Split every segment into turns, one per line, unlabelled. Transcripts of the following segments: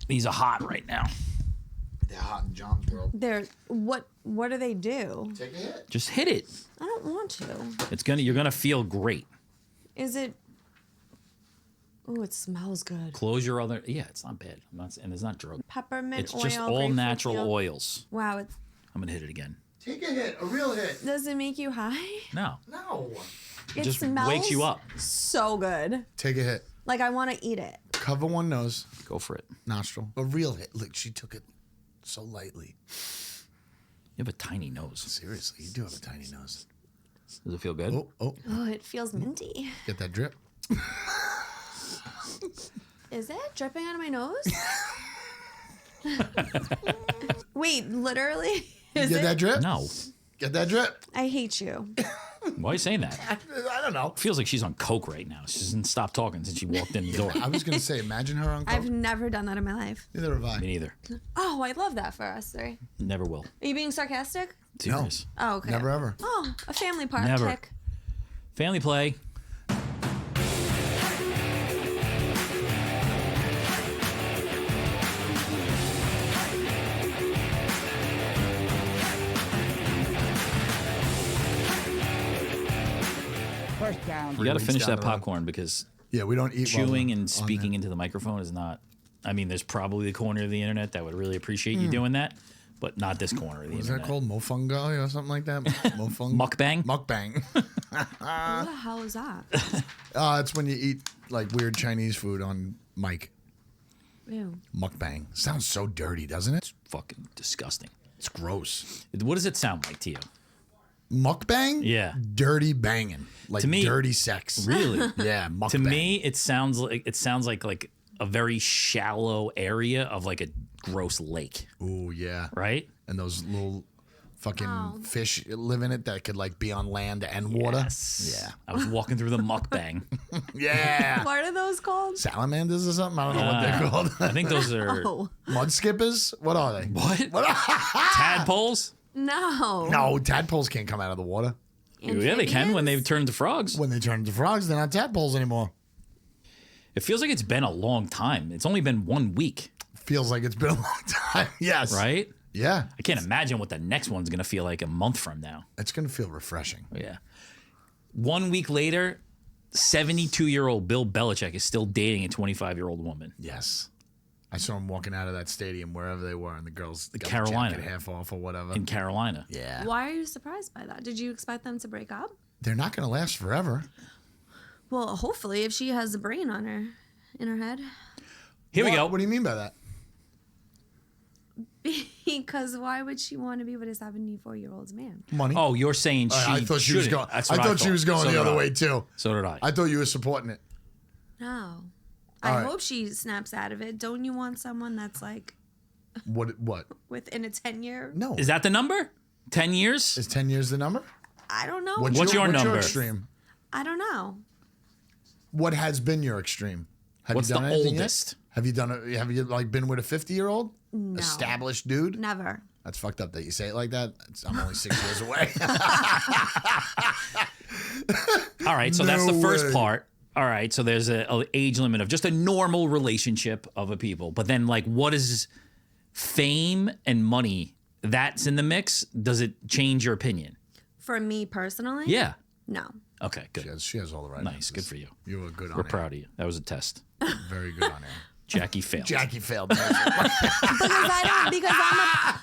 These are hot right now.
They're hot in John's world.
What do they do?
Take a hit.
Just hit it.
I don't want to.
You're gonna feel great.
Is it? Oh, it smells good.
Close your other. Yeah, it's not bad. And it's not drug.
Peppermint
It's
oil.
just all
grapefruit
natural
oil.
oils.
Wow, it's.
I'm gonna hit it again.
Take a hit. A real hit.
Does it make you high?
No.
No.
It
just
smells
wakes you up.
So good.
Take a hit.
Like I want to eat it.
Cover one nose.
Go for it.
Nostril. A real hit. Look, she took it so lightly.
You have a tiny nose.
Seriously, you do have a tiny nose.
Does it feel good?
Oh.
Oh, it feels minty.
Get that drip.
Is it dripping out of my nose? Wait, literally? Is
Get
it?
that drip?
No.
Get that drip?
I hate you.
Why are you saying that?
I don't know.
Feels like she's on coke right now. She hasn't stopped talking since she walked in the door.
I was going to say, imagine her on coke.
I've never done that in my life.
Neither have I.
Me neither.
Oh, I love that for us three.
Never will.
Are you being sarcastic?
Serious.
Oh, okay.
Never ever.
Oh, a family park
Never.
kick.
Family play.
First down.
You got to
weeks
finish
down
that
the road.
popcorn because
Yeah, we don't eat
chewing
well
and
on
speaking
there.
into the microphone is not. I mean, there's probably the corner of the internet that would really appreciate you doing that, but not this corner of the
Is
internet.
that called mofungi or something like that? Mofung?
Mukbang?
Mukbang.
What the hell is that?
It's when you eat like weird Chinese food on mic.
Ew.
Mukbang. Sounds so dirty, doesn't it?
Fucking disgusting.
It's gross.
What does it sound like to you?
Mukbang?
Yeah.
Dirty banging. Like
To me-
dirty sex.
Really?
Yeah, mukbang.
To me, it sounds like a very shallow area of like a gross lake,
Ooh, yeah.
right?
And those little fucking fish live in it that could like be on land and water.
Yes.
Yeah.
I was walking through the mukbang.
Yeah.
What are those called?
Salamanders or something? I don't know what they're called.
I think those are
Oh.
Mud skippers? What are they?
what? Tadpoles?
No.
No, tadpoles can't come out of the water.
Yeah, they can when they turn into frogs.
When they turn into frogs, they're not tadpoles anymore.
It feels like it's been a long time. It's only been 1 week,
Feels like it's been a long time. Yes.
right?
Yeah.
I can't imagine what the next one's gonna feel like a month from now.
It's going to feel refreshing.
Yeah. 1 week later, 72-year-old Bill Belichick is still dating a 25-year-old woman.
Yes. I saw him walking out of that stadium wherever they were, and the girls got
Carolina.
the jacket half off or whatever.
In Carolina.
Yeah.
Why are you surprised by that? Did you expect them to break up?
They're not going to last forever.
Well, hopefully, if she has a brain on her, in her head.
Here we go.
What do you mean by that?
Because why would she want to be with a 74-year-old man?
Money.
Oh, you're saying she
I thought she was
shouldn't.
going.
That's
I
what
thought she was going
So
the
did
other
I.
way too.
So did I.
I thought you were supporting it.
No.
All
I
right.
hope she snaps out of it. Don't you want someone that's like
What?
within a 10-year?
No.
Is that the number? 10 years?
Is 10 years the number?
I don't know.
What's your number?
extreme?
I don't know.
What has been your extreme? Have
What's
you done
the
anything yet?
oldest?
Have you done it? Have you like been with a 50-year-old?
No.
Established dude?
Never.
That's fucked up that you say it like that. I'm only 6 years away.
All right, so that's the
No
first
way.
part. All right, so there's a age limit of just a normal relationship of a people. But then, like, what is fame and money? That's in the mix. Does it change your opinion?
For me personally?
Yeah.
No.
Okay, good.
she has all the right
Nice,
answers.
good for you.
You were good on
We're
air.
proud of you. That was a test.
Very good on air.
Jackie failed.
Jackie failed.
Because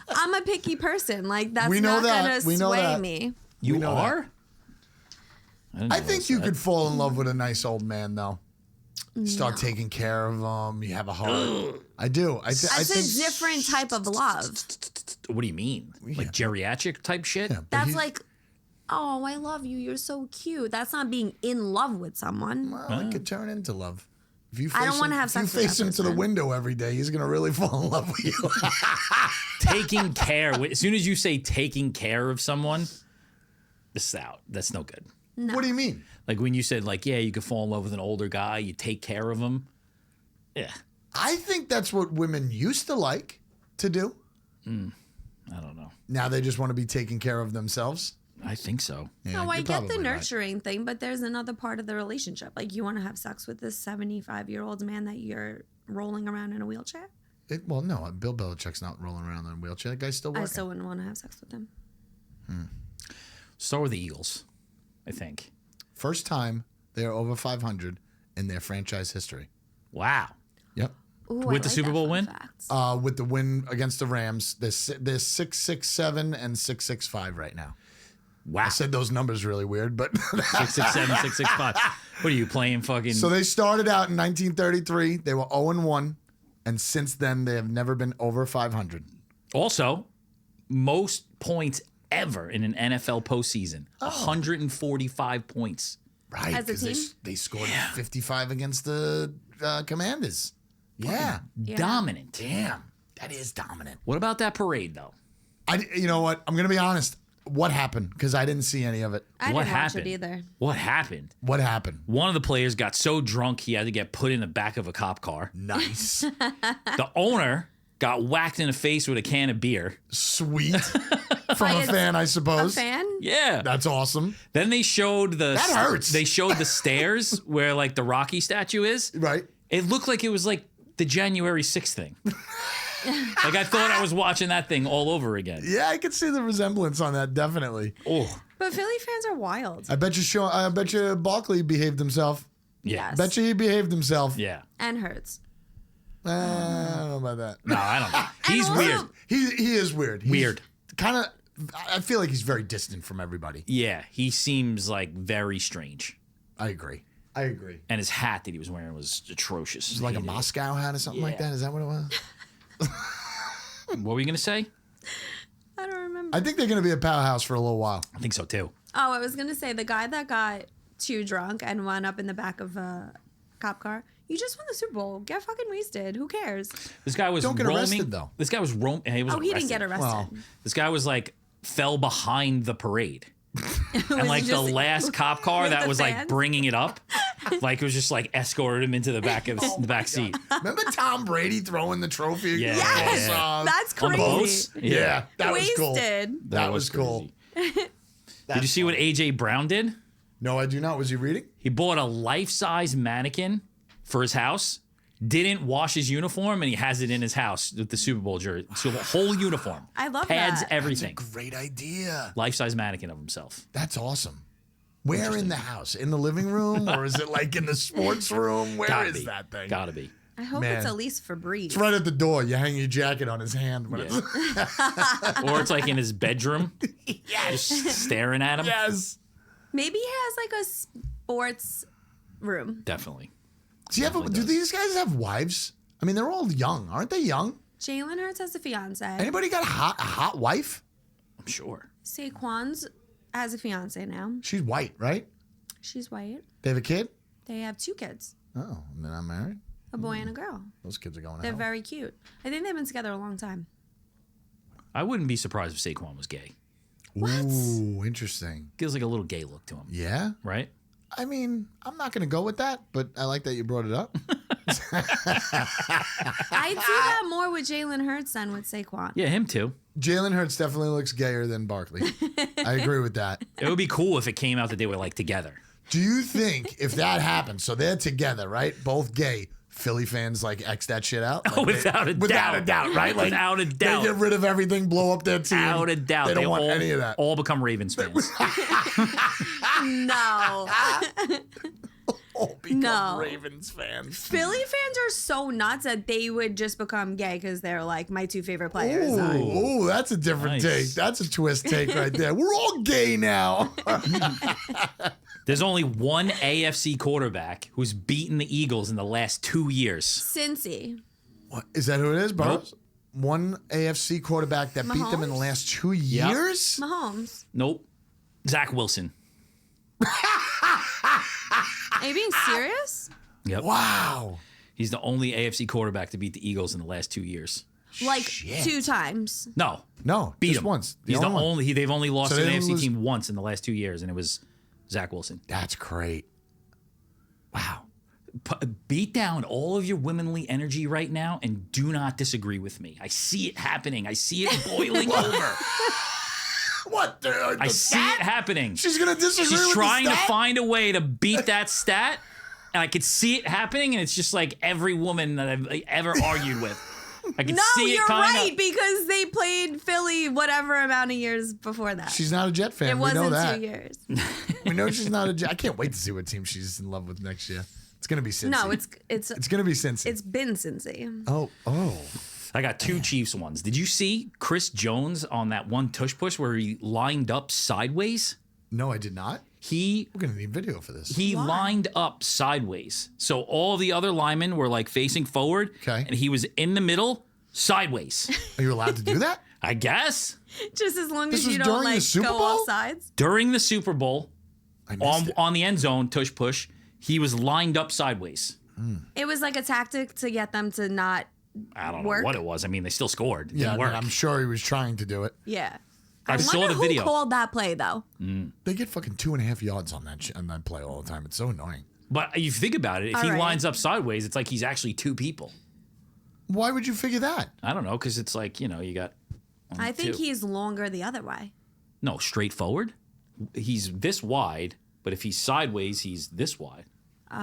I'm a picky person. Like that's
We know
not
that.
gonna
We know
sway
that.
me.
You
know
are?
I think you could fall in love with a nice old man, though. Start taking care of him. You have a heart. I do. I
That's
think
a different type of love.
What do you mean? Like geriatric type shit?
Yeah, but
That's
he's-
like, oh, I love you. You're so cute. That's not being in love with someone.
Well, it could turn into love. If you
I don't
face
wanna
him-
have sex
If you
with
face
that
him to the
person.
window every day, he's gonna really fall in love with you.
Taking care. As soon as you say taking care of someone, this is out. That's no good.
What do you mean?
Like when you said, like, yeah, you could fall in love with an older guy, you take care of him. Yeah.
I think that's what women used to like to do.
I don't know.
Now they just want to be taken care of themselves.
I think so.
Yeah,
No, I
you're
get
probably
the
right.
nurturing thing, but there's another part of the relationship. Like you want to have sex with this 75-year-old man that you're rolling around in a wheelchair.
Well, no, Bill Belichick's not rolling around in a wheelchair. That guy's still working.
I still wouldn't want to have sex with him.
Start with the Eagles, I think.
First time they're over 500 in their franchise history.
Wow.
Yep.
Ooh,
With the Super Bowl win?
With the win against the Rams, they're 6-6-7 and 6-6-5 right now.
Wow.
I said those numbers really weird, but
6-6-7, 6-6-5. What are you playing fucking?
So they started out in 1933. They were 0-1, and since then they have never been over 500.
Also, most points ever in an NFL postseason. 145 points.
Right,
As a
because
team?
they scored 55 against the Commanders. Yeah.
Dominant.
Damn, that is dominant.
What about that parade, though?
You know what? I'm going to be honest. What happened? Because I didn't see any of it.
I
What
didn't watch
happened?
it either.
What happened?
What happened?
One of the players got so drunk he had to get put in the back of a cop car.
Nice.
The owner got whacked in the face with a can of beer.
Sweet. From
By
a fan, I
A
suppose.
fan?
Yeah.
That's awesome.
Then they showed
That hurts.
They showed the stairs where like the Rocky statue is.
Right.
It looked like it was like the January 6th thing. Like I thought I was watching that thing all over again.
Yeah, I could see the resemblance on that, definitely.
Oh,
But Philly fans are wild.
I bet you Barkley behaved himself.
yeah.
Yes.
Bet you he behaved himself.
Yeah.
And Hurts.
I don't know about that.
No, I don't know. He's
also-
weird.
He is weird. He's
Weird.
Kind of. I feel like he's very distant from everybody.
Yeah, he seems like very strange.
I agree.
And his hat that he was wearing was atrocious.
It's like a
Hated it.
Moscow hat or something like
Yeah.
that. Is that what it was?
What were you gonna say?
I don't remember.
I think they're going to be a powerhouse for a little while.
I think so too.
Oh, I was going to say the guy that got too drunk and wound up in the back of a cop car. You just won the Super Bowl. Get fucking wasted. Who cares?
This guy was
Don't get
roaming.
arrested, though.
This guy was roaming. He was
Oh, he didn't
arrested.
get arrested.
Well,
This guy was like fell behind the parade. And
Was
like
he
the
just-
last cop car
with
that
the
was like
fans?
bringing it up, like it was just like escorted him into the back of the back seat.
remember Tom Brady throwing the trophy?
Yeah.
Yes,
Yeah.
that's
On the
crazy.
boats?
Yeah, that was cool.
Wasted.
That was cool.
crazy. Did you see what AJ Brown did?
No, I do not. Was he reading?
He bought a life-size mannequin for his house, didn't wash his uniform, and he has it in his house with the Super Bowl jersey. So the whole uniform.
I love
Pads,
that.
everything.
That's a great idea.
Life-size mannequin of himself.
That's awesome. Where in the house? In the living room? Or is it like in the sports room? Where
Gotta
is
be.
that thing?
Gotta be.
I hope
Man.
it's at least Febreze.
It's right at the door. You hang your jacket on his hand. When
Yeah. Or it's like in his bedroom, just staring at him.
Yes.
Maybe he has like a sports room.
Definitely.
Do these guys have wives? I mean, they're all young. Aren't they young?
Jalen Hurts has a fiance.
Anybody got a hot wife?
I'm sure.
Saquon's has a fiance now.
She's white, right?
She's white.
They have a kid?
They have 2 kids,
Oh, they're not married?
a boy and a girl.
Those kids are going to
They're
hell.
very cute. I think they've been together a long time.
I wouldn't be surprised if Saquon was gay.
Ooh, interesting.
Gives like a little gay look to him,
Yeah?
right?
I mean, I'm not going to go with that, but I like that you brought it up.
I do that more with Jalen Hurts than with Saquon.
Yeah, him too.
Jalen Hurts definitely looks gayer than Barkley. I agree with that.
It would be cool if it came out that they were like together.
Do you think if that happens, so they're together, right? Both gay, Philly fans like X that shit out? Like
Without a doubt.
Without a doubt, right? Like
Without a doubt.
They get rid of everything, blow up their team.
Without a doubt.
They don't want
all,
any of that.
all become Ravens fans.
No.
All become
No.
Ravens fans.
Philly fans are so nuts that they would just become gay because they're like my 2 favorite players.
Ooh, that's a different
Nice.
take. That's a twist take right there. We're all gay now.
There's only one AFC quarterback who's beaten the Eagles in the last 2 years.
Cincy.
What, is that who it is, bro?
Nope.
One AFC quarterback that beat them in the
Mahomes?
last 2 years?
Mahomes.
Nope. Zach Wilson.
Are you being serious?
Yep.
Wow.
He's the only AFC quarterback to beat the Eagles in the last 2 years.
Like
Shit.
2 times.
No.
No,
Beat
just
him
once.
He's the
one.
only. They've only lost
So
to an
they didn't
AFC
lose-
team once in the last 2 years, and it was Zach Wilson.
That's great. Wow.
Beat down all of your womanly energy right now and do not disagree with me. I see it happening. I see it boiling over.
What?
I see it happening.
She's going to disagree
She's
with
trying
the
to
stat?
find a way to beat that stat, and I could see it happening, and it's just like every woman that I've ever argued with. I can
No,
see it
you're
kind
right, because they played Philly whatever amount of years before that.
She's not a Jet fan.
It
We know
wasn't
that.
2 years.
We know she's not a Jet. I can't wait to see what team she's in love with next year. It's gonna be Cincy.
No, it's
gonna be Cincy.
It's been Cincy.
Oh.
I got two Chiefs ones. Did you see Chris Jones on that one tush push where he lined up sideways?
No, I did not.
We're
gonna need video for this.
He lined up sideways. So all the other linemen were like facing forward.
Okay.
And he was in the middle, sideways.
Are you allowed to do that?
I guess.
Just as long
This
as
was
you don't
during the
like
Super
go
Bowl?
all sides.
During the Super Bowl,
I missed it.
on the end zone, tush push, he was lined up sideways.
It was like a tactic to get them to not.
I don't
Work?
know what it was. I mean, they still scored. It
Yeah,
didn't work.
I'm sure he was trying to do it.
Yeah.
I saw
wonder
the video.
Who called that play though?
They get fucking 2.5 yards on that play all the time. It's so annoying.
But if you think about it, if
All
he
right.
lines up sideways, it's like he's actually two people.
Why would you figure that?
I don't know, because it's like, you got
I think
two.
he's longer the other way.
No, straight forward. He's this wide, but if he's sideways, he's this wide.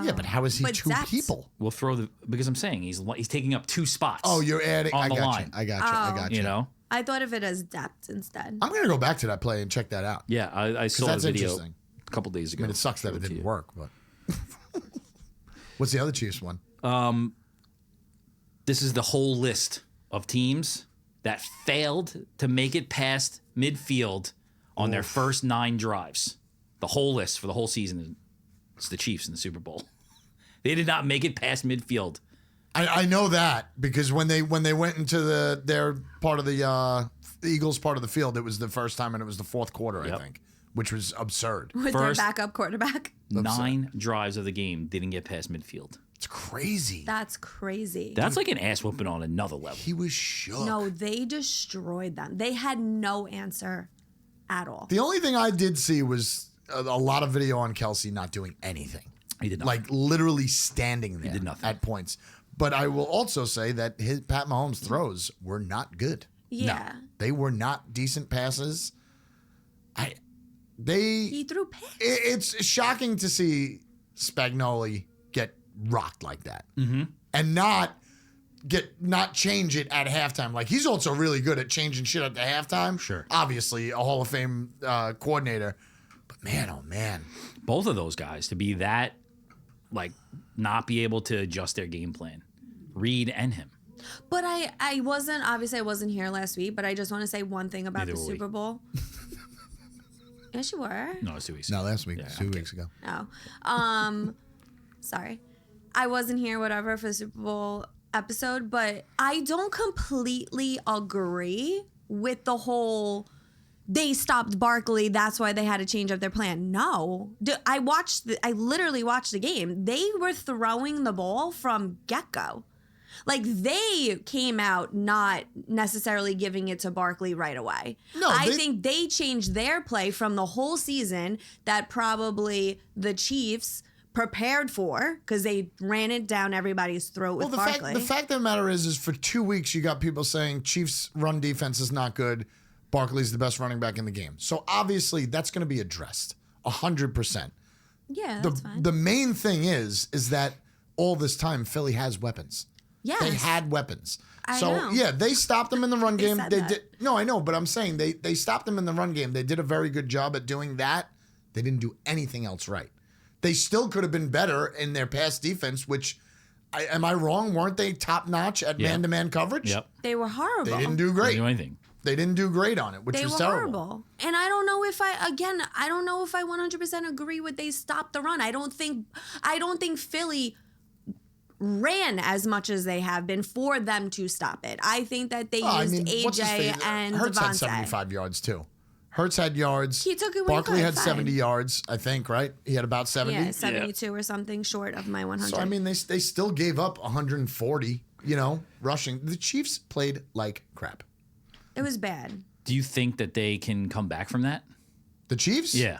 Yeah, but how is he
But
two
that's-
people?
We'll throw because I'm saying he's taking up two spots.
Oh, you're adding.
on
I
the
got
line.
you. I got you.
You know?
I thought of it as depth instead.
I'm gonna go back to that play and check that out.
Yeah, I saw the
that's
video
interesting.
a couple days
I
ago.
mean, it sucks that it didn't work, but. What's the other Chiefs one?
This is the whole list of teams that failed to make it past midfield on their first 9 drives. The whole list for the whole season. It's the Chiefs in the Super Bowl. They did not make it past midfield.
I know that because when they went into their part of the Eagles part of the field, it was the first time and it was the fourth quarter, I
Yep.
think, which was absurd.
With
First-
their backup quarterback.
9 drives of the game didn't get past midfield.
It's crazy.
That's crazy.
That's like an ass whooping on another level.
He was shook.
No, they destroyed them. They had no answer at all.
The only thing I did see was a lot of video on Kelce not doing anything.
He did nothing.
Like literally standing there
did nothing.
at points. But I will also say that his Pat Mahomes throws were not good.
Yeah.
They were not decent passes. They
He threw picks.
it's shocking to see Spagnoli get rocked like that and not change it at halftime. Like he's also really good at changing shit at the halftime.
Sure.
Obviously a Hall of Fame coordinator, but man, oh man.
Both of those guys to be that, like, not be able to adjust their game plan. Reed and him.
But I wasn't here last week, but I just want to say one thing about
Neither
the
were we.
Super Bowl. Yes, you were.
No, it's 2 weeks.
No, last week,
Yeah,
2 weeks ago.
Oh. Sorry. I wasn't here, whatever, for the Super Bowl episode, but I don't completely agree with the whole they stopped Barkley, that's why they had to change up their plan. No. I literally watched the game. They were throwing the ball from get-go. Like, they came out not necessarily giving it to Barkley right away.
No,
I think they changed their play from the whole season that probably the Chiefs prepared for because they ran it down everybody's throat with Barkley.
The fact of the matter is for 2 weeks you got people saying Chiefs run defense is not good. Barkley's the best running back in the game. So obviously that's going to be addressed 100%.
Yeah, that's fine.
The main thing is that all this time Philly has weapons.
Yes.
They had weapons.
I
So
know.
yeah, they stopped them in the run game.
said
They
that.
did. No, I know, but I'm saying they stopped them in the run game. They did a very good job at doing that. They didn't do anything else right. They still could have been better in their pass defense, which am I wrong? Weren't they top notch at
Yeah.
man-to-man coverage?
Yep.
They were horrible.
They didn't do
Didn't
great.
do anything.
They didn't do great on it, which
They
was
were
terrible.
horrible. And I don't know if I 100% agree with they stopped the run. I don't think Philly ran as much as they have been for them to stop it. I think that they used
what's his
AJ
face?
and
Hurts had
Devontae.
75 yards too. Hurts had yards.
He took it when he
Barkley
could,
had
fine.
70 yards, I think, right? He had about 70.
Yeah, 72 or something short of my 100.
So, I mean, they still gave up 140, rushing. The Chiefs played like crap.
it was bad.
Do you think that they can come back from that?
The Chiefs?
Yeah.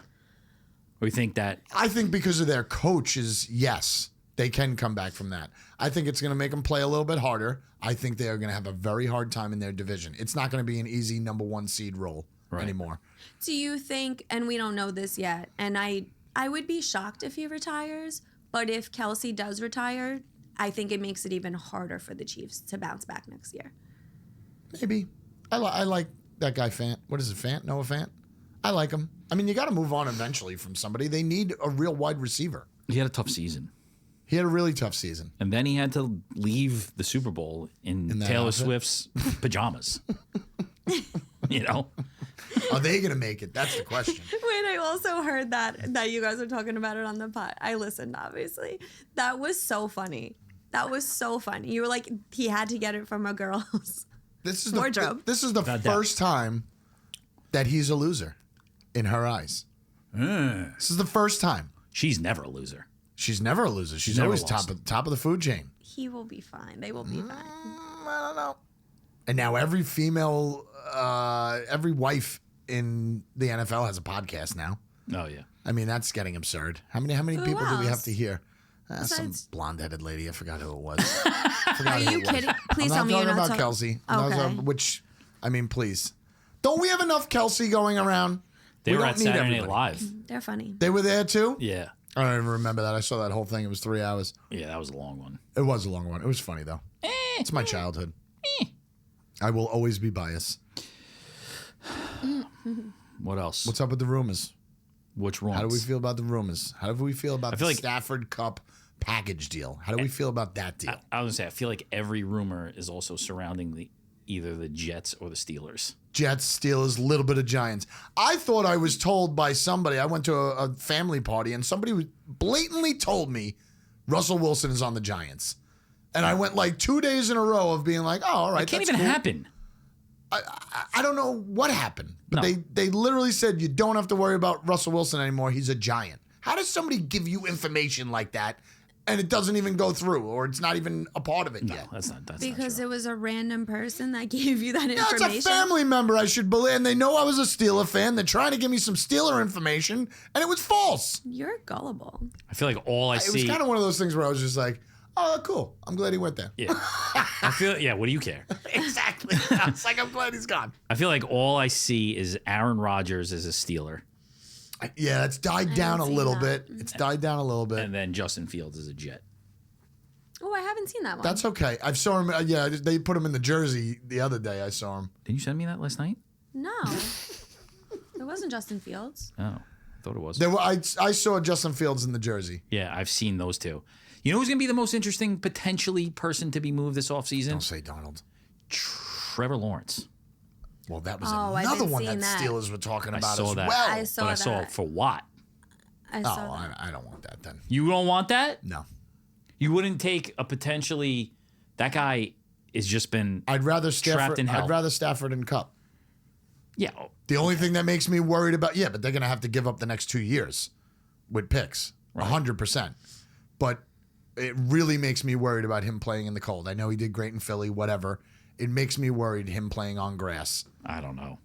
Or you think that
I think because of their coaches, yes, they can come back from that. I think it's going to make them play a little bit harder. I think they are going to have a very hard time in their division. It's not going to be an easy number 1 seed role anymore.
Do you think, and we don't know this yet, and I would be shocked if he retires, but if Kelce does retire, I think it makes it even harder for the Chiefs to bounce back next year.
Maybe. I like that guy, Fant. What is it, Fant? Noah Fant? I like him. I mean, you got to move on eventually from somebody. They need a real wide receiver.
He had a tough season.
He had a really tough season.
And then he had to leave the Super Bowl in Taylor
outfit?
Swift's pajamas. You know?
Are they going to make it? That's the question.
Wait, I also heard that you guys were talking about it on the pod. I listened, obviously. That was so funny. That was so funny. You were like, he had to get it from a girl's wardrobe.
This is the first time that he's a loser in her eyes. This is the first time.
She's never a loser.
She's never a loser. She's
never
always
lost.
top of the food chain.
He will be fine. They will be fine.
I don't know. And now every female, every wife in the NFL has a podcast now.
Oh, yeah.
I mean, that's getting absurd. How many people do we have to hear? Some
Besides-
blonde-headed lady. I forgot who it was.
Are you kidding? Please tell
I'm
me
not
you're
talking
not
about
talking.
Kelsey.
Okay.
Which, I mean, please. Don't we have enough Kelsey going around?
They
We
were
don't
at
need
Saturday Night
everybody.
Live.
They're funny.
They were there too?
Yeah.
I don't even remember that. I saw that whole thing. It was 3 hours.
Yeah, that was a long one.
It was a long one. It was funny, though. It's my childhood. I will always be biased.
What else?
What's up with the rumors?
Which rumors?
How do we feel about the rumors? How do we feel about
feel
the
like-
Stafford Cup package deal? How do we feel about that deal?
I was going to say, I feel like every rumor is also surrounding either the Jets or the Steelers.
Jets, Steelers, little bit of Giants. I thought I was told by somebody. I went to a family party and somebody blatantly told me Russell Wilson is on the Giants. And I went like 2 days in a row of being like, oh, all right.
It can't
that's
even
cool.
happen.
I don't know what happened, but
No.
they literally said you don't have to worry about Russell Wilson anymore. He's a Giant. How does somebody give you information like that and it doesn't even go through or it's not even a part of it
No,
yet?
that's not
Because
true.
it was a random person that gave you that
No,
information.
it's a family member, I should believe. And they know I was a Steeler fan. They're trying to give me some Steeler information, and it was false.
You're gullible.
I feel like all I
It was
see.
kind of one of those things where I was just like, oh, cool. I'm glad he went there.
Yeah. I feel, yeah, what do you care?
Exactly. I was like, I'm glad he's gone.
I feel like all I see is Aaron Rodgers as a Steeler
Yeah, it's died down a
haven't seen
little
that.
bit. It's died down a little bit.
and then Justin Fields as a Jet.
Oh, I haven't seen that one.
That's okay. I saw him. Yeah, they put him in the jersey the other day. I saw him.
Did you send me that last night?
No. It wasn't Justin Fields.
Oh, I thought it was.
I saw Justin Fields in the jersey.
Yeah, I've seen those two. You know who's going to be the most interesting potentially person to be moved this offseason?
Don't say Donald.
Trevor Lawrence.
Well, that was
Oh, I've
another
been
one that
seeing that.
Steelers were talking
I
about
saw
as
that.
well.
I saw
But I saw
that.
it for what?
I
Oh,
saw that.
I don't want that then.
You don't want that?
No.
You wouldn't take a potentially. That guy has just been.
I'd rather
Trapped
Stafford.
in hell.
I'd rather Stafford and Cup.
Yeah.
The only thing that makes me worried about, but they're going to have to give up the next 2 years with picks, 100%. But it really makes me worried about him playing in the cold. I know he did great in Philly, whatever. It makes me worried him playing on grass.
I don't know.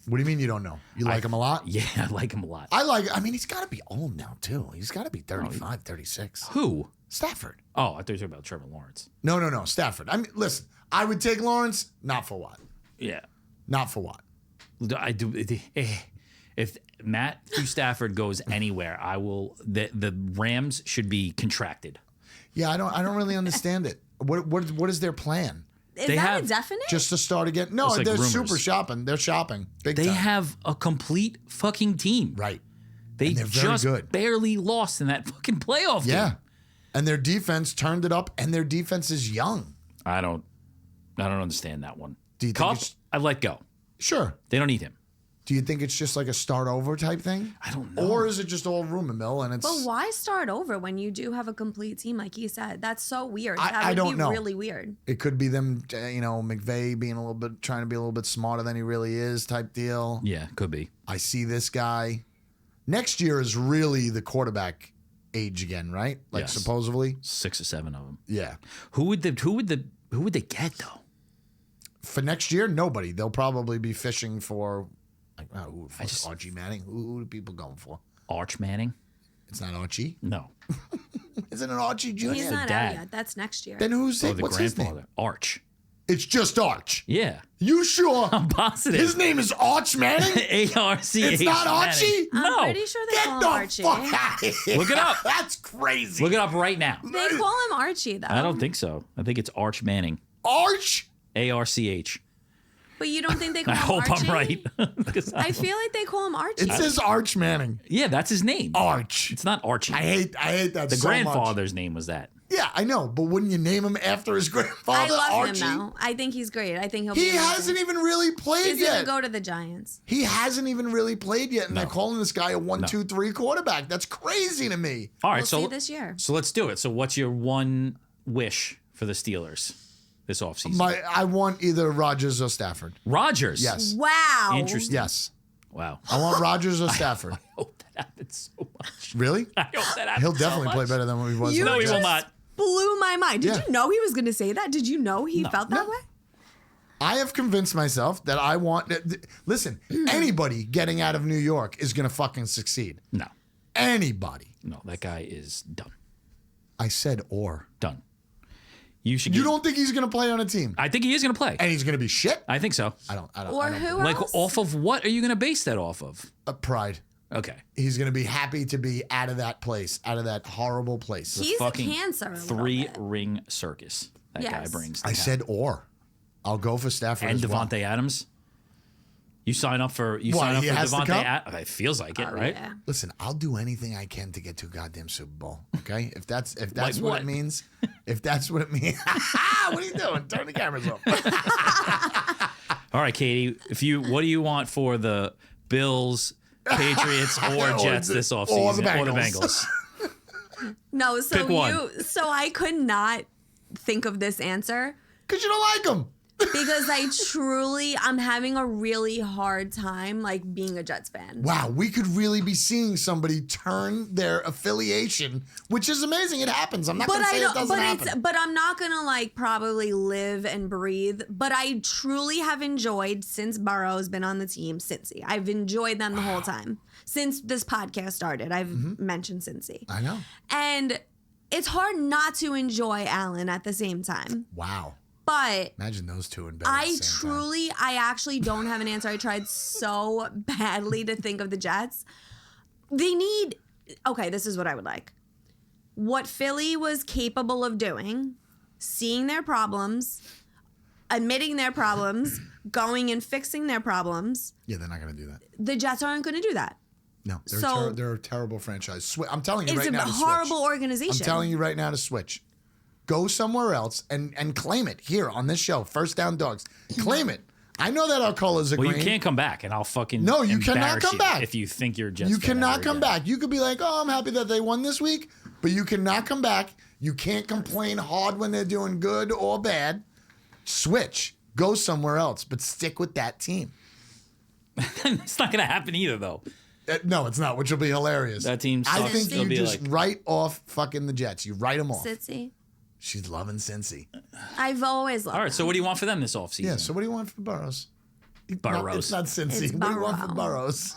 What do you mean you don't know? You like him a lot?
Yeah, I like him a lot.
I mean, he's got to be old now, too. He's got to be 35, 36.
Who?
Stafford.
Oh, I thought you were talking about Trevor Lawrence.
No. Stafford. I mean, listen, I would take Lawrence, not for what?
Yeah.
Not for what?
I do. If Matthew Stafford goes anywhere, I will. The Rams should be contracted.
Yeah, I don't really understand it. What is their plan?
Is
They
that
have
a definite?
Just to start again? No,
It's like
they're
rumors.
super shopping. They're shopping big
They
time.
have a complete fucking team.
Right.
They
And they're very
just
good.
barely lost in that fucking playoff
Yeah.
game.
And their defense turned it up, and their defense is young.
I don't understand that one.
Do you think
Cup,
it's-
I let go.
Sure.
They don't need him.
Do you think it's just like a start over type thing?
I don't know.
Or is it just all rumor mill and it's
But why start over when you do have a complete team, like you said? That's so weird.
I
That would
don't
be
know.
really weird.
it could be them, McVay being trying to be a little bit smarter than he really is type deal.
Yeah, could be.
I see this guy. Next year is really the quarterback age again, right? Like
Yes.
supposedly. 6
6 or 7 of them.
Yeah.
Who would they get though?
For next year, nobody. They'll probably be fishing for Archie Manning. Who are people going for?
Arch Manning?
It's not Archie.
No.
Isn't it Archie Jr.?
He's not
dad.
out yet. That's next year.
Then who's
Oh,
it?
the
What's his
grandfather.
name?
Arch.
It's just Arch.
Yeah.
You sure?
I'm positive.
His name is Arch Manning?
ARCH.
It's not Archie?
I'm
No.
pretty sure they
Get
call him
the
Archie.
fuck out of here.
Look it up.
That's crazy.
Look it up right now.
They call him Archie, though.
I don't think so. I think it's Arch Manning.
Arch
Arch.
But you don't think they call
I
him
hope
Archie?
I'm right. 'Cause
I feel like they call him Archie.
It says Arch Manning.
yeah, that's his name.
Arch.
It's not Archie.
I hate that
the
so much.
grandfather's name was that.
Yeah, I know, but wouldn't you name him after his grandfather,
I love
Archie?
him though. I think he's great. I think he'll be
He
amazing.
hasn't even really played
He's
yet.
gonna go to the Giants.
He hasn't even really played yet, and
No.
they're calling this guy a 1-2-3 quarterback. That's crazy to me.
All right,
We'll
so
see this year.
So let's do it. So what's your one wish for the Steelers this offseason?
I want either Rodgers or Stafford.
Rodgers.
Yes.
Wow.
Interesting.
Yes.
Wow.
I want Rodgers or Stafford.
I hope that happens so much.
Really?
I hope that happens
He'll
so
definitely play
much.
better than what he was.
You
with
No,
the
he will
Jets.
not.
Blew my mind. Did
Yeah.
you know he was gonna say that? Did you know he felt that way?
I have convinced myself that I want. Listen, anybody getting out of New York is going to fucking succeed.
No.
Anybody.
No, that guy is done.
I said or.
Done. You should
You
get-
don't think he's going to play on a team?
I think he is going to play.
And he's going to be shit?
I think so.
I don't.
Or who
Like,
else?
off of what are you going to base that off of?
Pride.
Okay.
He's going to be happy to be out of that place, out of that horrible place.
He's a
Fucking
cancer. a little bit.
3-ring circus that guy
Yes.
brings. to
I
town.
said or. I'll go for Stafford
And
as well.
Devontae Adams. You sign up for
What,
sign up
he
for
has to
Devontae
come?
Adams. It feels like it,
Oh,
right?
yeah.
Listen, I'll do anything I can to get to a goddamn Super Bowl. Okay, if that's
Like
what
what?
it means, if that's what it means. What are you doing? Turn the cameras off.
All right, Katie. What do you want for the Bills, Patriots, or
Or
Jets
the-
this
or
offseason?
the
Or the
Bengals.
Bengals.
No, so
Pick one.
so I could not think of this answer
Because you don't like him.
because I'm having a really hard time like being a Jets fan.
Wow, we could really be seeing somebody turn their affiliation, which is amazing. It happens. I'm not
But
going to say
I
it
don't.
doesn't
But
happen.
but I'm not gonna like probably live and breathe. But I truly have enjoyed since Burrow's been on the team. Cincy, I've enjoyed them the whole time since this podcast started. I've mentioned Cincy,
I know.
and it's hard not to enjoy Allen at the same time.
Wow.
But
Imagine those two in bed. at the same time.
I actually don't have an answer. I tried so badly to think of the Jets. Okay, this is what I would like. What Philly was capable of doing, seeing their problems, admitting their problems, going and fixing their problems.
Yeah, they're not going to do that.
The Jets aren't going to do that.
No, they're,
So-
they're a terrible franchise. I'm telling you
It's
right
a
now to
horrible
switch.
organization.
I'm telling you right now to switch. Go somewhere else and claim it here on this show. First Down Dogs. Claim it. I know that our callers agree.
Well, you can't come back, and I'll fucking
No, you cannot
embarrass
come
you
back.
if you think you're Jets.
You
fan
cannot
ever
come
again.
back. You could be like, oh, I'm happy that they won this week, but you cannot come back. You can't complain hard when they're doing good or bad. Switch. Go somewhere else, but stick with that team.
It's not going to happen either, though.
No, it's not, which will be hilarious.
That team
I
sucks.
think
They'll
you
be
just
like-
write off fucking the Jets. You write them off.
Cincy.
She's loving Cincy.
I've always loved
All right, so
them.
what do you want for them this offseason?
Yeah, so what do you want for Burrows?
Burrows.
It's not Cincy.
It's
What do you want for
Burrow.
Burrows?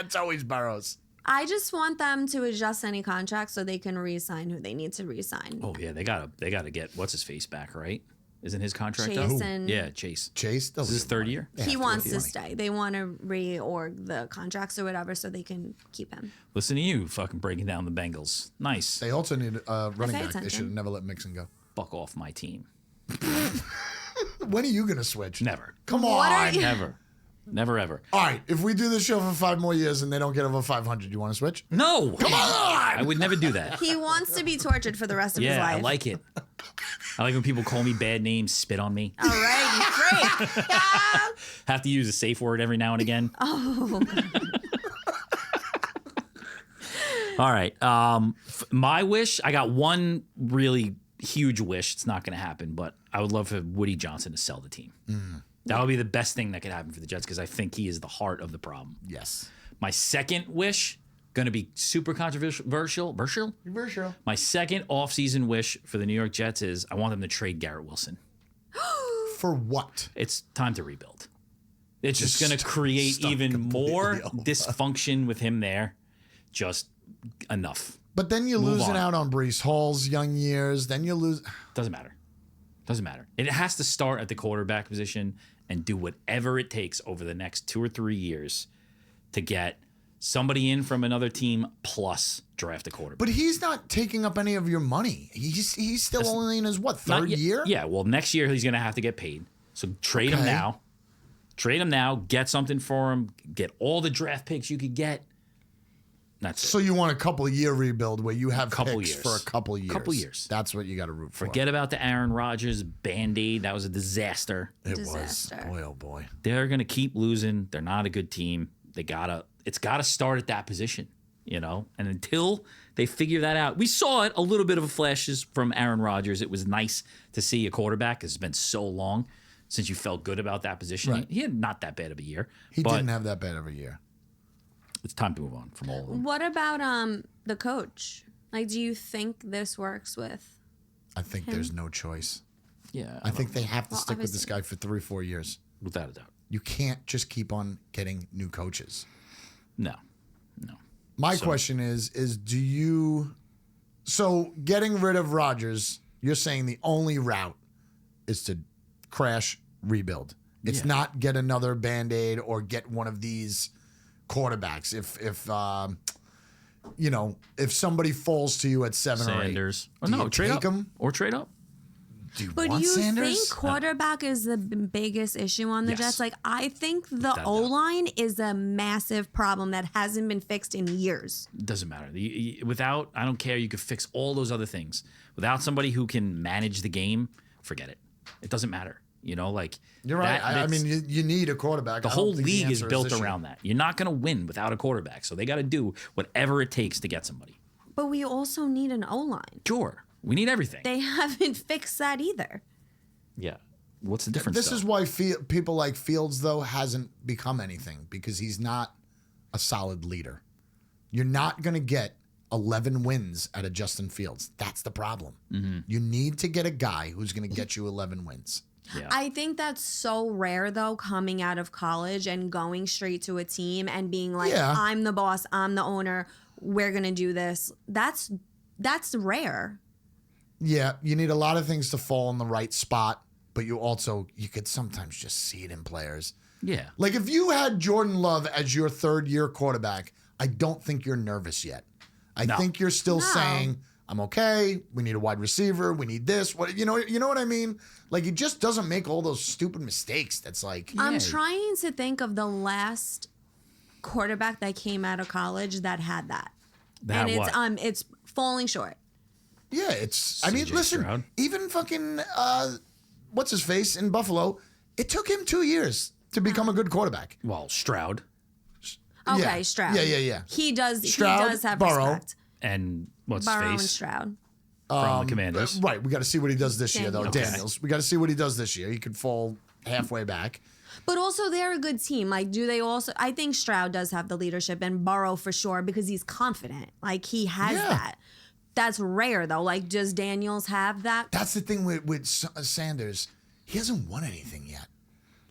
It's always Burrows.
I just want them to adjust any contract so they can re-sign who they need to re-sign.
Oh yeah, they gotta get what's his face back, right? Isn't his contract up?
Chase and
Yeah, Chase.
Chase,
This is his third year.
he wants to stay. They want to reorg the contracts or whatever so they can keep him.
Listen to you, fucking breaking down the Bengals. Nice.
They also need a running
pay
back. They
attention.
should have never let Mixon go.
Fuck off my team.
When are you going to switch?
Never.
Come
What are
on.
you-
Never. Never ever.
All right, if we do this show for 5 more years and they don't get over 500, you want to switch?
No.
Come on!
I would never do that.
He wants to be tortured for the rest of his
Yeah,
life.
I like it. I like when people call me bad names, spit on me.
All right, you freak.
Have to use a safe word every now and again.
Oh,
All right. My wish, I got one really huge wish. It's not going to happen, but I would love for Woody Johnson to sell the team. That would be the best thing that could happen for the Jets because I think he is the heart of the problem.
Yes.
My second wish, going to be super controversial. My second offseason wish for the New York Jets is I want them to trade Garrett Wilson.
For what?
It's time to rebuild. It's just
Just
going to create
start
even
completely
more
over.
dysfunction with him there. Just enough.
But then you're
Move
losing
on.
out on Brees Hall's young years. Then you lose.
Doesn't matter. Doesn't matter. It has to start at the quarterback position and do whatever it takes over the next 2 or 3 years to get somebody in from another team plus draft a quarterback.
But he's not taking up any of your money. He's still only in his, third year?
Yeah, well, next year he's going to have to get paid. So trade him now. Trade him now. Get something for him. Get all the draft picks you could get. That's
so
it.
you want a couple-year rebuild where you have
Couple
picks
years.
for a couple years.
Couple years.
That's what you got to root for.
Forget about the Aaron Rodgers Band-Aid. That was a disaster.
It
Disaster.
was. Boy, oh boy.
They're going to keep losing. They're not a good team. It's got to start at that position, you know? And until they figure that out, we saw it, a little bit of a flashes from Aaron Rodgers. It was nice to see a quarterback. It's been so long since you felt good about that position.
Right.
He had not that bad of a year.
He
but
didn't have that bad of a year.
it's time to move on from all of them.
What about the coach? Like, do you think this works with?
I think there's no choice.
Yeah.
I think they have to
Well,
stick with this
obviously.
guy for 3-4 years.
without a doubt.
You can't just keep on getting new coaches.
No.
My question is do you... So getting rid of Rodgers, you're saying the only route is to crash, rebuild. It's not get another Band-Aid or get one of these quarterbacks. If somebody falls to you at 7
Sanders.
or 8,
No, trade
take
up.
him?
Or trade up.
Do you
But
want
you
Sanders?
think quarterback is the biggest issue on the
Yes.
Jets? Like, I think the
Without a doubt.
O-line is a massive problem that hasn't been fixed in years.
Doesn't matter. Without, I don't care. You could fix all those other things. Without somebody who can manage the game, forget it. It doesn't matter. You know, like
You're right. I mean, you need a quarterback.
the
I don't
whole
think
league is
answer
built
this year.
around that. You're not going to win without a quarterback. So they got to do whatever it takes to get somebody.
But we also need an O-line.
Sure. We need everything.
They haven't fixed that either.
Yeah. What's the difference?
This
though?
is why people like Fields, though, hasn't become anything because he's not a solid leader. You're not going to get 11 wins out of Justin Fields. That's the problem.
Mm-hmm.
You need to get a guy who's going to get you 11 wins.
Yeah.
I think that's so rare, though, coming out of college and going straight to a team and being like,
Yeah.
I'm the boss, I'm the owner, we're going to do this. That's rare.
Yeah, you need a lot of things to fall in the right spot, but you could sometimes just see it in players.
Yeah.
Like if you had Jordan Love as your third-year quarterback, I don't think you're nervous yet. I think you're still saying, I'm okay. We need a wide receiver. We need this. What you know what I mean? Like he just doesn't make all those stupid mistakes. That's like
I'm trying to think of the last quarterback that came out of college that had that.
That
and
what?
it's falling short.
yeah, it's. I mean,
CJ
listen,
Stroud.
even fucking what's his face in Buffalo. It took him 2 years to become a good quarterback.
Well, Stroud
Okay,
Yeah.
Stroud.
Yeah.
He does
Stroud,
have
Burrow.
respect.
and what's
Burrow
his
and
face
Stroud.
from the Commanders.
Right, we got to see what he does this year, though.
Daniels.
Daniels, we got to see what he does this year. He could fall halfway back.
But also, they're a good team. Like, do they also? I think Stroud does have the leadership, and Burrow for sure because he's confident. Like, he has
Yeah.
that. That's rare though. Like, does Daniels have that?
That's the thing with Sanders. He hasn't won anything yet.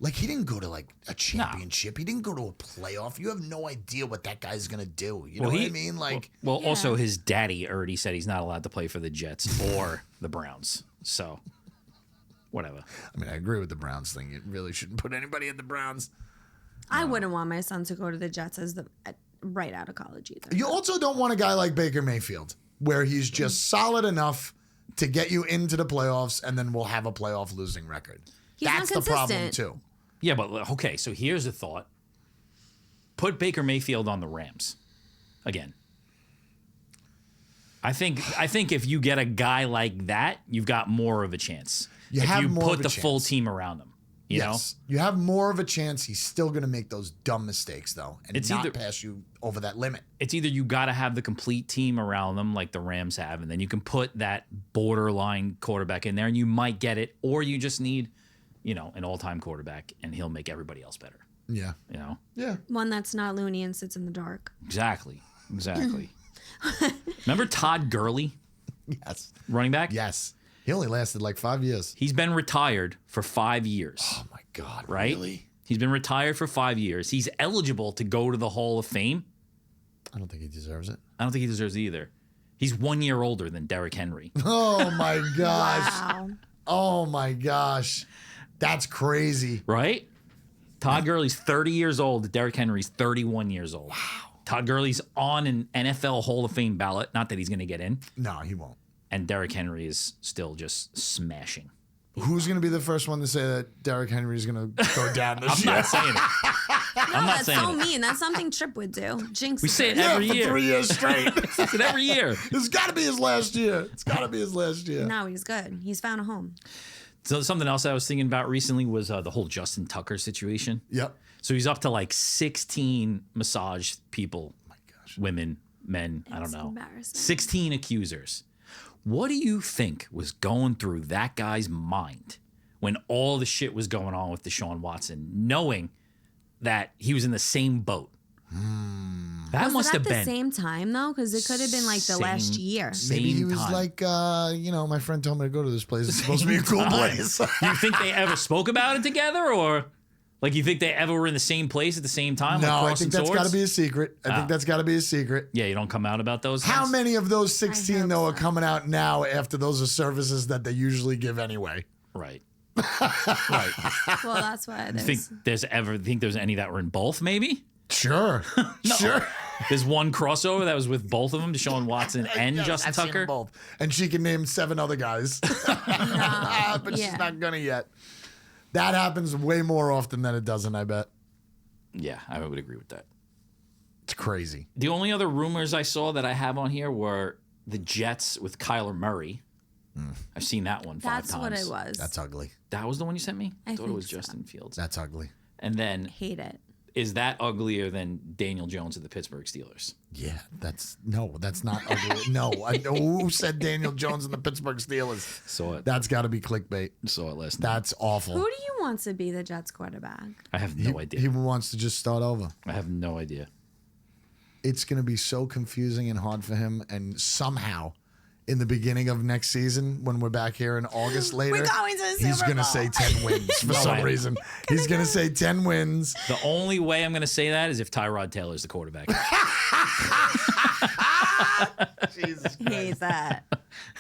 Like he didn't go to like a championship. He didn't go to a playoff. You have no idea what that guy's gonna do. You know what I mean? Like,
Well,
Yeah.
also his daddy already said he's not allowed to play for the Jets or the Browns. So, whatever.
I mean, I agree with the Browns thing. You really shouldn't put anybody at the Browns.
I wouldn't want my son to go to the Jets right out of college either.
You also don't want a guy like Baker Mayfield, where he's just solid enough to get you into the playoffs, and then we'll have a playoff losing record.
He's
That's the problem
inconsistent.
too.
Yeah, but okay, so here's a thought. Put Baker Mayfield on the Rams again. I think if you get a guy like that, you've got more of a chance.
You
if
have
you
more
put
of a
the full
chance.
team around him. You know?
You have more of a chance. He's still going to make those dumb mistakes, though, and
It's
not
either-
pass you over that limit.
It's either you got to have the complete team around them like the Rams have, and then you can put that borderline quarterback in there and you might get it, or you just need, an all-time quarterback and he'll make everybody else better.
Yeah. Yeah.
One that's not loony and sits in the dark.
Exactly. Remember Todd Gurley,
Yes.
running back?
Yes. He only lasted like 5 years.
He's been retired for 5 years.
Oh my God.
Right?
Really?
He's been retired for 5 years. He's eligible to go to the Hall of Fame.
I don't think he deserves it.
I don't think he deserves it either. He's 1 year older than Derrick Henry.
Oh my gosh.
Wow.
Oh my gosh. That's crazy.
Right? Todd Gurley's 30 years old. Derrick Henry's 31 years old. Wow. Todd Gurley's on an NFL Hall of Fame ballot. Not that he's going to get in.
No, he won't.
And Derrick Henry is still just smashing.
Who's going to be the first one to say that Derrick Henry is going to go down this
I'm
year?
not saying it.
No, that's
saying
so
it.
mean. That's something Trip would do. Jinx.
We say it
Yeah,
every
for
year.
3 years straight.
It's it every year.
It's got to be his last year. It's got to be his last year.
No, he's good. He's found a home.
So something else I was thinking about recently was the whole Justin Tucker situation.
Yep.
So he's up to like 16 massage people,
My gosh.
women, men, I don't
It's
know.
embarrassing.
16 accusers. What do you think was going through that guy's mind when all the shit was going on with Deshaun Watson, knowing that he was in the same boat? That
Was
must
it
have
at the
been
same time though? Because it could have been like the last
Same-
year.
Maybe he
same
was
time.
like, my friend told me to go to this place. It's supposed to be a cool place.
You think they ever spoke about it together, or like you think they ever were in the same place at the same time?
No,
like
I
crossing
think that's got to
swords?
be a secret. I think that's got to be a secret.
Yeah, you don't come out about those.
How
things?
many of those
I
16,
hope
though, are
so.
coming out now after those are services that they usually give anyway?
Right. Right.
Well, that's why
Think there's any that were in both? Maybe.
Sure. Sure.
There's one crossover that was with both of them, Deshaun Watson and
Yes,
Justin
I've seen
Tucker.
them both. And she can name 7 other guys. But
yeah.
she's not going to yet. That happens way more often than it doesn't, I bet.
Yeah, I would agree with that.
It's crazy.
The only other rumors I saw that I have on here were the Jets with Kyler Murray. I've seen that one 5
That's
times.
what it was.
That's ugly.
That was the one you sent me?
I
thought it
think
was
so.
Justin Fields.
That's ugly.
And then
Hate it.
is that uglier than Daniel Jones of the Pittsburgh Steelers?
Yeah, that's not ugly. No, who said Daniel Jones and the Pittsburgh Steelers?
Saw it.
That's got to be clickbait.
Saw it last night.
That's awful.
Who do you want to be the Jets quarterback?
I have no idea.
He wants to just start over.
I have no idea.
It's going to be so confusing and hard for him. And somehow, in the beginning of next season, when we're back here in August later,
We're going to the
he's
Super
going to
Bowl.
say 10 wins for some
Right.
reason. He's going to say 10 wins.
The only way I'm going to say that is if Tyrod Taylor's the quarterback.
Jesus.
Hate that.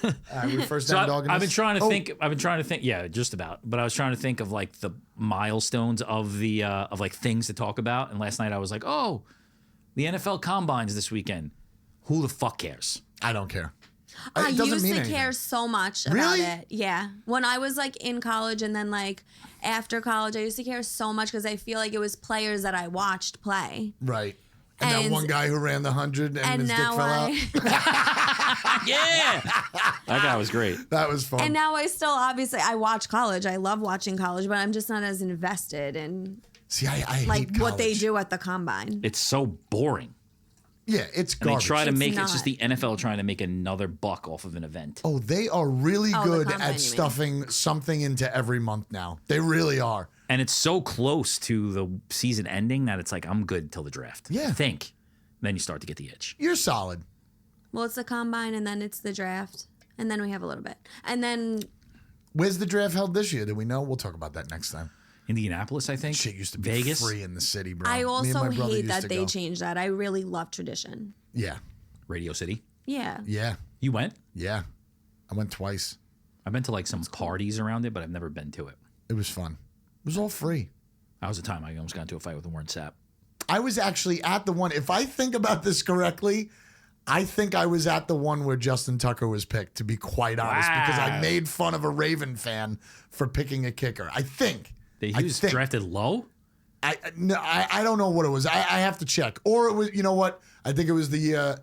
All right, we first
So
down dog in
I've been
this?
trying to
Oh,
think. I've been trying to think. Yeah, just about. But I was trying to think of like the milestones of the of like things to talk about. And last night I was like, oh, the NFL Combines this weekend. Who the fuck cares?
I don't care.
I
It doesn't
used
mean
to
anything.
care so much about
Really?
it. Yeah. When I was like in college and then like after college, I used to care so much because I feel like it was players that I watched play.
Right. And that
And-
one guy who ran the 100 and his dick
now
fell out.
Yeah, that guy was great.
That was fun.
And now I still obviously I watch college. I love watching college, but I'm just not as invested in
See, I
like
hate
what they
college.
do at the combine.
It's so boring.
Yeah, it's
And they
garbage.
try to
It's
make
not.
it's just the NFL trying to make another buck off of an event.
Oh, they are really
Oh, the
good
combine, you
at
mean.
stuffing something into every month now. They really are.
And it's so close to the season ending that it's like I'm good till the draft.
Yeah.
I think. Then you start to get the itch.
You're solid.
Well, it's the combine and then it's the draft. And then we have a little bit. And then
Where's the draft held this year? Do we know? We'll talk about that next time.
Indianapolis, I think.
Shit used to be
Vegas.
free in the city, bro.
I
Me and
also
my brother
hate
used
that
to
they
go.
changed that. I really love tradition.
Yeah,
Radio City.
Yeah.
yeah,
You went?
yeah. I went twice.
I've been to like some parties around it, but I've never been to it.
It was fun. It was all free.
That was the time I almost got into a fight with Warren Sapp.
I was actually at the one. If I think about this correctly, I think I was at the one where Justin Tucker was picked, to be quite honest, because I
Wow.
made fun of a Raven fan for picking a kicker. I think.
He
I
was
think.
drafted low?
I don't know what it was. I have to check. Or it was, you know what? I think it was the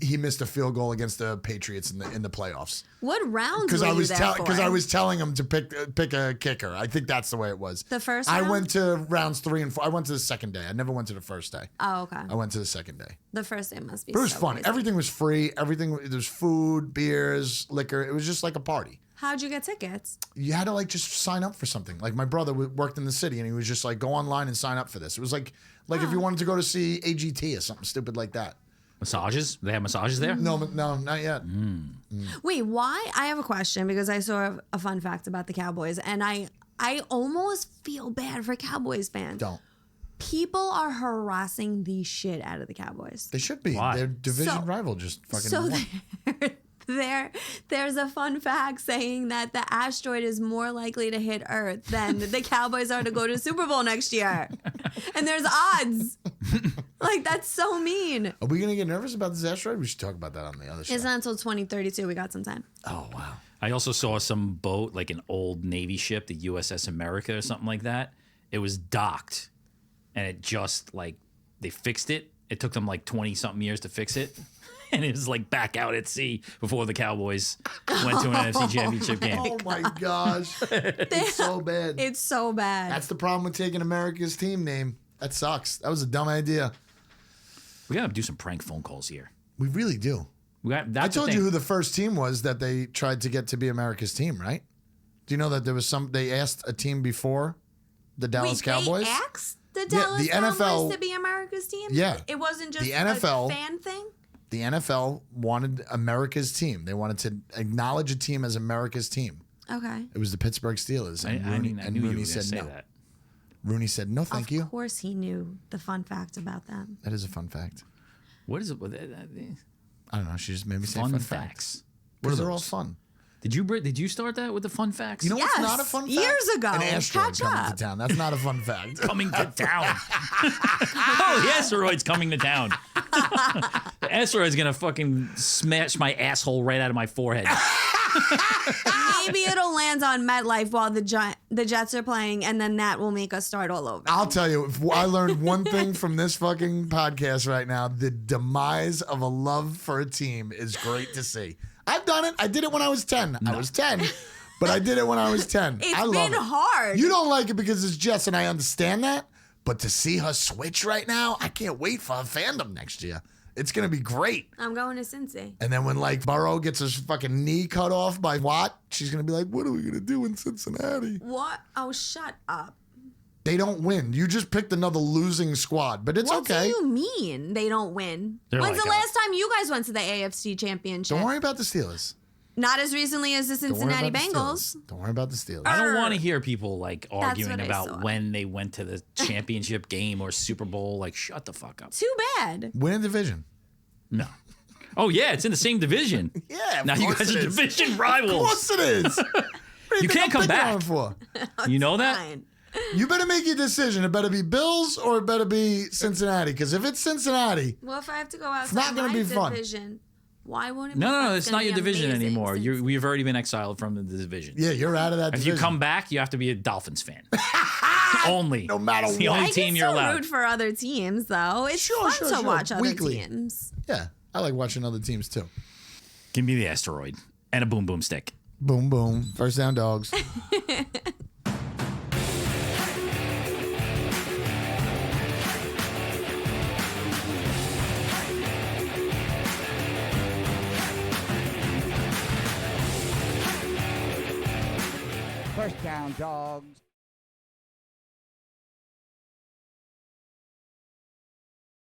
he missed a field goal against the Patriots in the playoffs.
What rounds
Because
were
I
you
was
there for?
because I was telling him to pick a kicker. I think that's the way it was.
The first
I
round?
went to rounds 3 and 4. I went to the second day. I never went to the first day.
Oh, okay.
I went to the second day.
The first day must be
But it was
so
fun.
crazy.
Everything was free. Everything, there's food, beers, liquor. It was just like a party.
How'd you get tickets?
You had to like just sign up for something. Like my brother worked in the city and he was just like, go online and sign up for this. It was like if you wanted to go to see AGT or something stupid like that.
Massages? They have massages there?
No, not yet.
Wait, why? I have a question because I saw a fun fact about the Cowboys and I almost feel bad for Cowboys fans.
Don't.
People are harassing the shit out of the Cowboys.
They should be.
Why?
Their division
So-
rival just fucking
So
won.
there's a fun fact saying that the asteroid is more likely to hit Earth than the Cowboys are to go to Super Bowl next year. And there's odds. Like, that's so mean.
Are we going to get nervous about this asteroid? We should talk about that on the other show.
It's not until 2032. We got some time.
Oh, wow.
I also saw some boat, like an old Navy ship, the USS America or something like that. It was docked, and it just, like, they fixed it. It took them, like, 20-something years to fix it. And it was, like, back out at sea before the Cowboys went to an NFC Championship game.
Oh, my gosh. It's so bad.
It's so bad.
That's the problem with taking America's team name. That sucks. That was a dumb idea.
We got to do some prank phone calls here.
We really do. I told you who the first team was that they tried to get to be America's team, right? Do you know that there was they asked a team before the Dallas Cowboys?
They asked the Dallas Cowboys
NFL
to be America's team?
Yeah.
It wasn't just
The NFL
a fan thing?
The NFL wanted America's team. They wanted to acknowledge a team as America's team.
Okay.
It was the Pittsburgh Steelers. And
I knew you were
Rooney
going to
said
say
no.
that.
Rooney said, no, thank you.
Of course he knew the fun fact about them.
That is a fun fact.
What is it?
I don't know. She just made me say
Fun
fun
facts.
facts.
What are
They're all
those?
fun.
Did you start that with the fun facts?
You know
Yes,
what's not a fun fact?
years ago.
An asteroid
Catch
coming
up.
to town. That's not a fun fact.
Coming to town. Oh, the asteroid's coming to town. The asteroid's gonna fucking smash my asshole right out of my forehead.
Maybe it'll land on MetLife while the Jets are playing, and then that will make us start all over.
I'll tell you, if I learned one thing from this fucking podcast right now, the demise of a love for a team is great to see. I've done it. I did it when I was 10. I was 10, but I did it when I was 10.
It's
I love
been
it.
hard.
You don't like it because it's Jets, and I understand that. But to see her switch right now, I can't wait for a Fandom next year. It's going to be great.
I'm going to Cincy.
And then when, like, Burrow gets his fucking knee cut off by Watt, she's going to be like, what are we going to do in Cincinnati?
What? Oh, shut up.
They don't win. You just picked another losing squad, but it's
What
okay.
do you mean they don't win?
They're
When's
like
the last time you guys went to the AFC Championship?
Don't worry about the Steelers.
Not as recently as the
Don't worry
Cincinnati
about the
Bengals.
Steelers. Don't worry about the Steelers.
I don't want to hear people like arguing
what I
about
saw.
when they went to the championship game or Super Bowl. Like, shut the fuck up.
Too bad.
Win a division.
No. Oh yeah, it's in the same division.
Yeah, of
Now you
course
guys
it
are
is.
division
Of
rivals.
course it is. What do
You
think
can't
I'm
come
picking
back.
on for?
You know that?
Fine.
You better make your decision. It better be Bills or it better be Cincinnati. Because if it's Cincinnati,
Well, if I have to go outside
not gonna
my
be fun.
division, why won't it be
No,
fun?
it's
gonna
not your
be
division
amazing
anymore.
since-
We've already been exiled from the division.
yeah, you're out of that
If
division.
you come back, you have to be a Dolphins fan. Only.
No matter
It's the
what.
only
I
team
can
you're
still
allowed.
root for other teams, though. It's
Sure,
fun
sure,
to
sure.
watch other
Weekly.
teams.
Yeah, I like watching other teams too.
Give me the asteroid and a boom boom stick.
Boom, boom. First down, dogs.
First down, dogs.